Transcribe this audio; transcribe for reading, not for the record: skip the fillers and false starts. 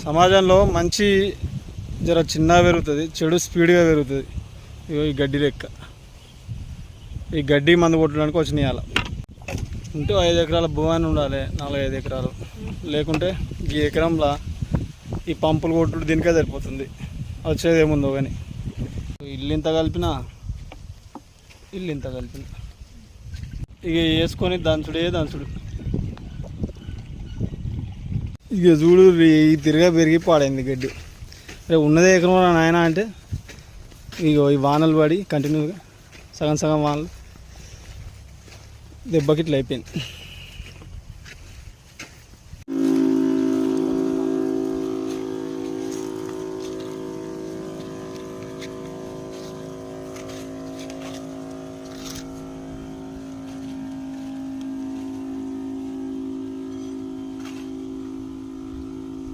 సమాజంలో మంచి జర చిన్నగా పెరుగుతుంది, చెడు స్పీడ్గా పెరుగుతుంది. ఇగో ఈ గడ్డి లెక్క ఈ గడ్డి మందు కొట్టడానికి వచ్చినాయి. అలా ఉంటే 5 ఎకరాల భూమి ఉండాలి, 4-5 ఎకరాలు. లేకుంటే ఈ ఎకరంలో ఈ పంపులు కొట్టుడు దీనికే సరిపోతుంది. వచ్చేది ఏముందో కానీ ఇల్లు ఇంత కలిపిన ఇక వేసుకొని దంచుడు. ఇక చూడు తిరిగా పెరిగి పాడైంది గడ్డి. రేపు ఉన్నదే ఎకరం నాయన అంటే ఇగో ఈ వానలు పడి కంటిన్యూగా సగం వానలు దెబ్బకి ఇట్లా అయిపోయింది.